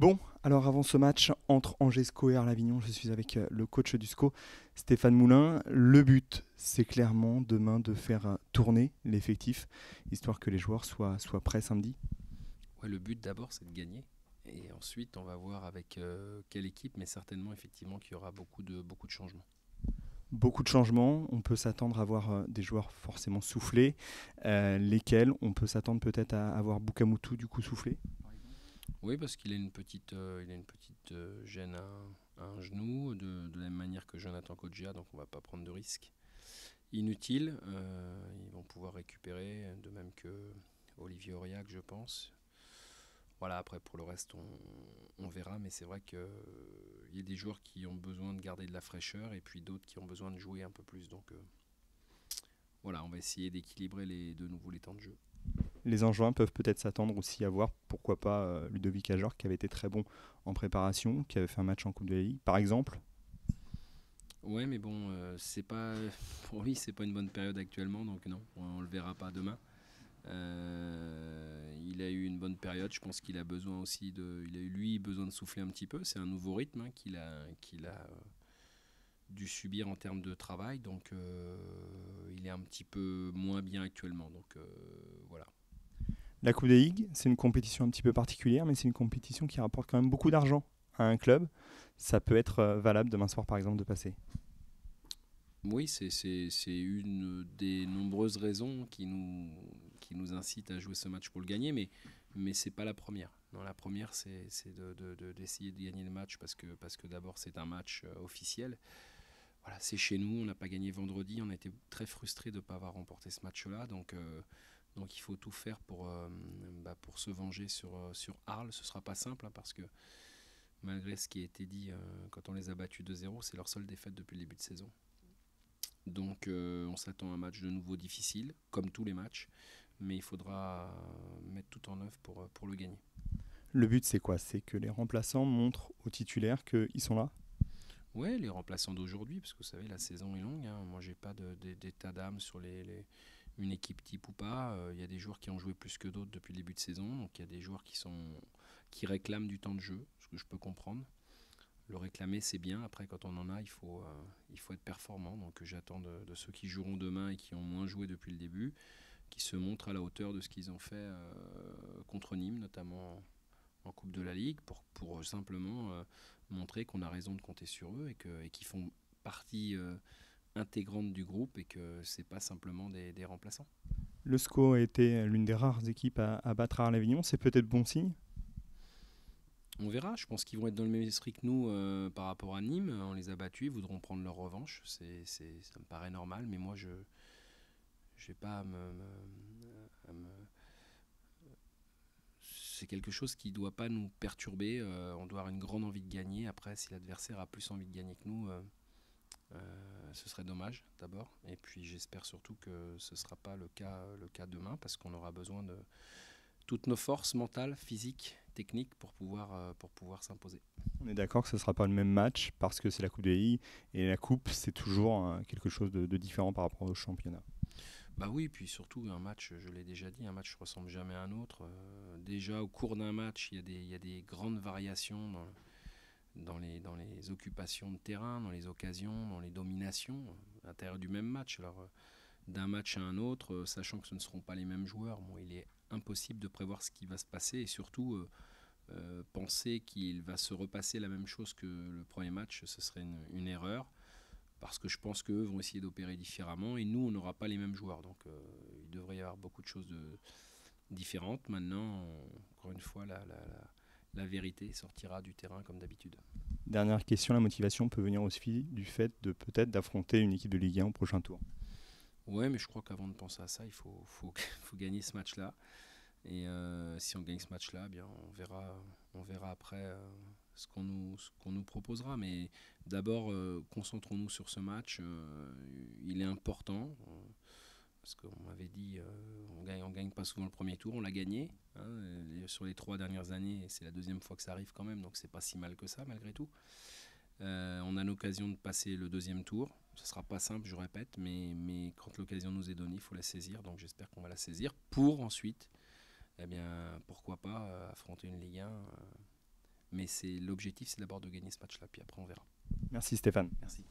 Bon, alors avant ce match entre Angers SCO et Arles-Avignon, je suis avec le coach du SCO, Stéphane Moulin. Le but, c'est clairement demain de faire tourner l'effectif, histoire que les joueurs soient prêts samedi. Ouais, le but d'abord, c'est de gagner. Et ensuite, on va voir avec quelle équipe, mais certainement, effectivement, qu'il y aura beaucoup de changements. Beaucoup de changements, on peut s'attendre à avoir des joueurs forcément soufflés, lesquels on peut s'attendre peut-être à avoir Bukamutu du coup soufflé. Oui, parce qu'il a une petite gêne à un genou, de la même manière que Jonathan Kodjia, donc on va pas prendre de risques inutiles. Ils vont pouvoir récupérer, de même que Olivier Aurillac, je pense. Voilà, après pour le reste, on verra, mais c'est vrai qu'il y a des joueurs qui ont besoin de garder de la fraîcheur et puis d'autres qui ont besoin de jouer un peu plus. Donc voilà, on va essayer d'équilibrer de nouveau les temps de jeu. Les Angevins peuvent peut-être s'attendre aussi à voir, pourquoi pas, Ludovic Ajor, qui avait été très bon en préparation, qui avait fait un match en Coupe de la Ligue, par exemple. Ouais, mais bon, c'est pas pour lui, c'est pas une bonne période actuellement, donc non, on le verra pas demain. Il a eu une bonne période. Je pense qu'il a besoin aussi il a eu lui besoin de souffler un petit peu. C'est un nouveau rythme qu'il a dû subir en termes de travail, donc il est un petit peu moins bien actuellement. Donc voilà. La Coupe de Ligue, c'est une compétition un petit peu particulière, mais c'est une compétition qui rapporte quand même beaucoup d'argent à un club. Ça peut être valable demain soir, par exemple, de passer. Oui, c'est une des nombreuses raisons qui nous incite à jouer ce match pour le gagner, mais c'est pas la première. Non, la première, c'est d'essayer de gagner le match parce que d'abord, c'est un match officiel. Voilà, c'est chez nous, on n'a pas gagné vendredi, on a été très frustrés de ne pas avoir remporté ce match-là, donc il faut tout faire pour se venger sur Arles. Ce ne sera pas simple, hein, parce que malgré ce qui a été dit, quand on les a battus 2-0, c'est leur seule défaite depuis le début de saison. Donc on s'attend à un match de nouveau difficile, comme tous les matchs, mais il faudra mettre tout en œuvre pour le gagner. Le but, c'est quoi? C'est que les remplaçants montrent aux titulaires qu'ils sont là. Ouais, les remplaçants d'aujourd'hui, parce que vous savez, la saison est longue, hein. Moi, j'ai pas d'état d'âme sur une équipe type ou pas. Il y a des joueurs qui ont joué plus que d'autres depuis le début de saison, donc il y a des joueurs qui réclament du temps de jeu, ce que je peux comprendre. Le réclamer, c'est bien. Après, quand on en a, il faut être performant. Donc j'attends de ceux qui joueront demain et qui ont moins joué depuis le début, qui se montrent à la hauteur de ce qu'ils ont fait contre Nîmes, notamment en Coupe de la Ligue, pour simplement montrer qu'on a raison de compter sur eux et qu'ils font partie intégrante du groupe et que c'est pas simplement des remplaçants. Le SCO a été l'une des rares équipes à battre à Arles-Avignon. C'est peut-être bon signe. On verra, je pense qu'ils vont être dans le même esprit que nous par rapport à Nîmes. On les a battus, ils voudront prendre leur revanche. Ça me paraît normal, mais moi je n'ai pas c'est quelque chose qui ne doit pas nous perturber. On doit avoir une grande envie de gagner. Après, si l'adversaire a plus envie de gagner que nous, ce serait dommage d'abord. Et puis j'espère surtout que ce ne sera pas le cas demain, parce qu'on aura besoin de toutes nos forces mentales, physiques, techniques pour pouvoir s'imposer. On est d'accord que ce ne sera pas le même match parce que c'est la Coupe de la Ligue et la Coupe, c'est toujours quelque chose de différent par rapport au championnat. Bah oui, puis surtout un match, je l'ai déjà dit, un match ne ressemble jamais à un autre. Déjà au cours d'un match, il y a des grandes variations dans les occupations de terrain, dans les occasions, dans les dominations à l'intérieur du même match. Alors d'un match à un autre, sachant que ce ne seront pas les mêmes joueurs, bon, il est impossible de prévoir ce qui va se passer, et surtout penser qu'il va se repasser la même chose que le premier match, ce serait une erreur, parce que je pense qu'eux vont essayer d'opérer différemment et nous, on n'aura pas les mêmes joueurs. Donc il devrait y avoir beaucoup de choses différentes. Maintenant, encore une fois, la vérité sortira du terrain comme d'habitude. Dernière question, la motivation peut venir aussi du fait de peut-être d'affronter une équipe de Ligue 1 au prochain tour. Ouais, mais je crois qu'avant de penser à ça, il faut gagner ce match-là. Et si on gagne ce match-là, eh bien, on verra après ce qu'on nous proposera. Mais d'abord, concentrons-nous sur ce match. Il est important. Parce qu'on m'avait dit, on gagne pas souvent le premier tour, on l'a gagné, hein, sur les 3 dernières années, c'est la deuxième fois que ça arrive quand même, donc c'est pas si mal que ça malgré tout. On a l'occasion de passer le deuxième tour. Ce sera pas simple, je répète, mais quand l'occasion nous est donnée, il faut la saisir. Donc j'espère qu'on va la saisir pour ensuite, eh bien, pourquoi pas affronter une Ligue 1 Mais l'objectif, c'est d'abord de gagner ce match-là, puis après on verra. Merci Stéphane. Merci.